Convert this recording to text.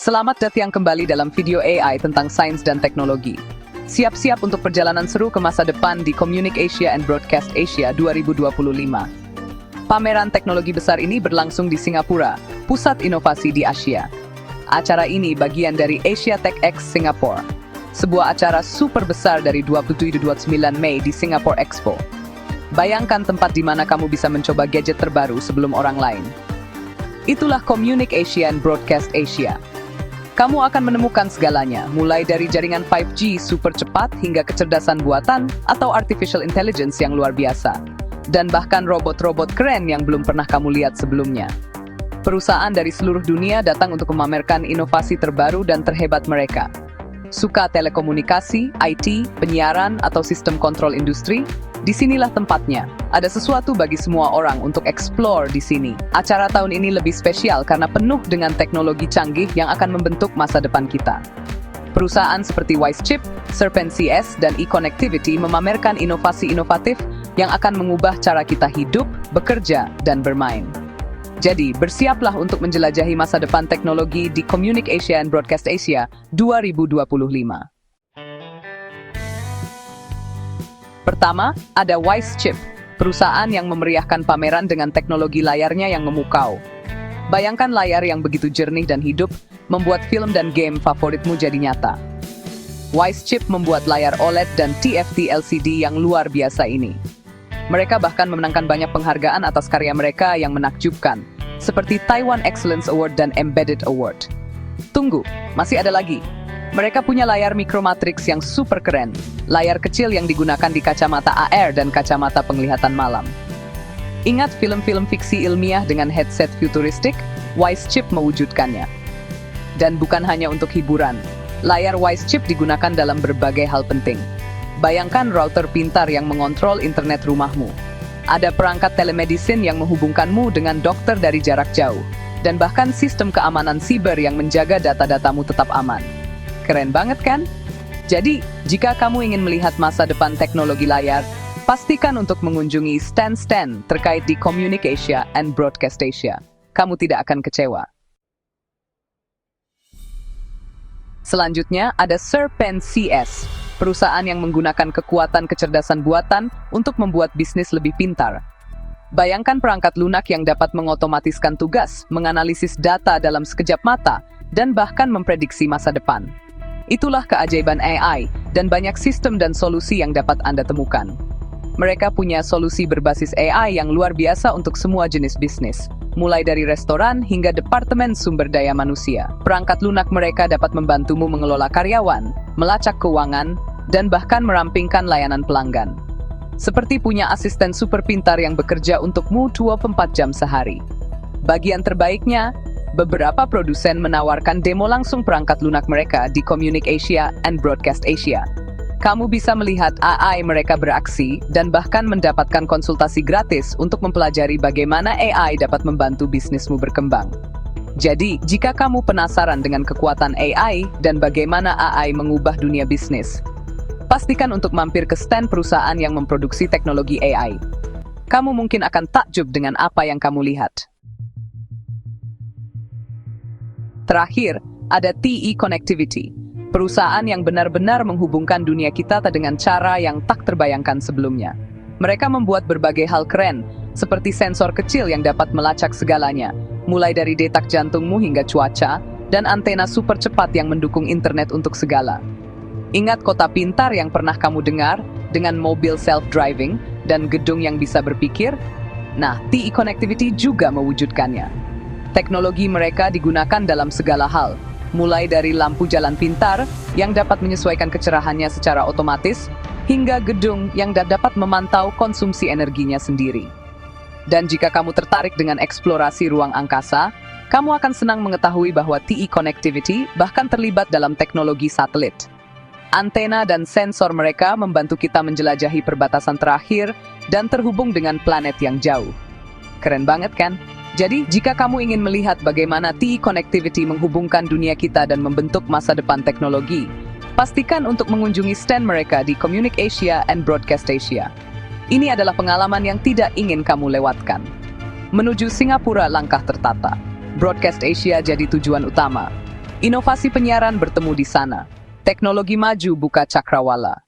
Selamat datang kembali dalam video AI tentang sains dan teknologi. Siap-siap untuk perjalanan seru ke masa depan di Communic Asia and Broadcast Asia 2025. Pameran teknologi besar ini berlangsung di Singapura, pusat inovasi di Asia. Acara ini bagian dari Asia Tech X Singapore, sebuah acara super besar dari 27-29 Mei di Singapore Expo. Bayangkan tempat di mana kamu bisa mencoba gadget terbaru sebelum orang lain. Itulah Communic Asia and Broadcast Asia. Kamu akan menemukan segalanya, mulai dari jaringan 5G super cepat hingga kecerdasan buatan atau artificial intelligence yang luar biasa. Dan bahkan robot-robot keren yang belum pernah kamu lihat sebelumnya. Perusahaan dari seluruh dunia datang untuk memamerkan inovasi terbaru dan terhebat mereka. Suka telekomunikasi, IT, penyiaran, atau sistem kontrol industri? Disinilah tempatnya. Ada sesuatu bagi semua orang untuk explore di sini. Acara tahun ini lebih spesial karena penuh dengan teknologi canggih yang akan membentuk masa depan kita. Perusahaan seperti WiseChip, Serpent CS, dan eConnectivity memamerkan inovasi inovatif yang akan mengubah cara kita hidup, bekerja, dan bermain. Jadi, bersiaplah untuk menjelajahi masa depan teknologi di Communic Asia and Broadcast Asia 2025. Pertama, ada WiseChip, perusahaan yang memeriahkan pameran dengan teknologi layarnya yang memukau. Bayangkan layar yang begitu jernih dan hidup, membuat film dan game favoritmu jadi nyata. WiseChip membuat layar OLED dan TFT LCD yang luar biasa ini. Mereka bahkan memenangkan banyak penghargaan atas karya mereka yang menakjubkan, seperti Taiwan Excellence Award dan Embedded Award. Tunggu, masih ada lagi. Mereka punya layar Micromatrix yang super keren, layar kecil yang digunakan di kacamata AR dan kacamata penglihatan malam. Ingat film-film fiksi ilmiah dengan headset futuristik? WiseChip mewujudkannya. Dan bukan hanya untuk hiburan, layar WiseChip digunakan dalam berbagai hal penting. Bayangkan router pintar yang mengontrol internet rumahmu. Ada perangkat telemedicine yang menghubungkanmu dengan dokter dari jarak jauh. Dan bahkan sistem keamanan siber yang menjaga data-datamu tetap aman. Keren banget kan? Jadi, jika kamu ingin melihat masa depan teknologi layar, pastikan untuk mengunjungi stand-stand terkait di Communic Asia and Broadcast Asia. Kamu tidak akan kecewa. Selanjutnya, ada Serpent CS, perusahaan yang menggunakan kekuatan kecerdasan buatan untuk membuat bisnis lebih pintar. Bayangkan perangkat lunak yang dapat mengotomatiskan tugas, menganalisis data dalam sekejap mata, dan bahkan memprediksi masa depan. Itulah keajaiban AI, dan banyak sistem dan solusi yang dapat Anda temukan. Mereka punya solusi berbasis AI yang luar biasa untuk semua jenis bisnis, mulai dari restoran hingga departemen sumber daya manusia. Perangkat lunak mereka dapat membantumu mengelola karyawan, melacak keuangan, dan bahkan merampingkan layanan pelanggan. Seperti punya asisten super pintar yang bekerja untukmu 24 jam sehari. Bagian terbaiknya, beberapa produsen menawarkan demo langsung perangkat lunak mereka di Communic Asia and Broadcast Asia. Kamu bisa melihat AI mereka beraksi dan bahkan mendapatkan konsultasi gratis untuk mempelajari bagaimana AI dapat membantu bisnismu berkembang. Jadi, jika kamu penasaran dengan kekuatan AI dan bagaimana AI mengubah dunia bisnis, pastikan untuk mampir ke stand perusahaan yang memproduksi teknologi AI. Kamu mungkin akan takjub dengan apa yang kamu lihat. Terakhir, ada TE Connectivity, perusahaan yang benar-benar menghubungkan dunia kita dengan cara yang tak terbayangkan sebelumnya. Mereka membuat berbagai hal keren, seperti sensor kecil yang dapat melacak segalanya, mulai dari detak jantungmu hingga cuaca, dan antena super cepat yang mendukung internet untuk segala. Ingat kota pintar yang pernah kamu dengar, dengan mobil self-driving dan gedung yang bisa berpikir? Nah, TE Connectivity juga mewujudkannya. Teknologi mereka digunakan dalam segala hal, mulai dari lampu jalan pintar yang dapat menyesuaikan kecerahannya secara otomatis, hingga gedung yang dapat memantau konsumsi energinya sendiri. Dan jika kamu tertarik dengan eksplorasi ruang angkasa, kamu akan senang mengetahui bahwa TE Connectivity bahkan terlibat dalam teknologi satelit. Antena dan sensor mereka membantu kita menjelajahi perbatasan terakhir dan terhubung dengan planet yang jauh. Keren banget kan? Jadi, jika kamu ingin melihat bagaimana TE Connectivity menghubungkan dunia kita dan membentuk masa depan teknologi, pastikan untuk mengunjungi stand mereka di Communic Asia and Broadcast Asia. Ini adalah pengalaman yang tidak ingin kamu lewatkan. Menuju Singapura langkah tertata. Broadcast Asia jadi tujuan utama. Inovasi penyiaran bertemu di sana. Teknologi maju buka cakrawala.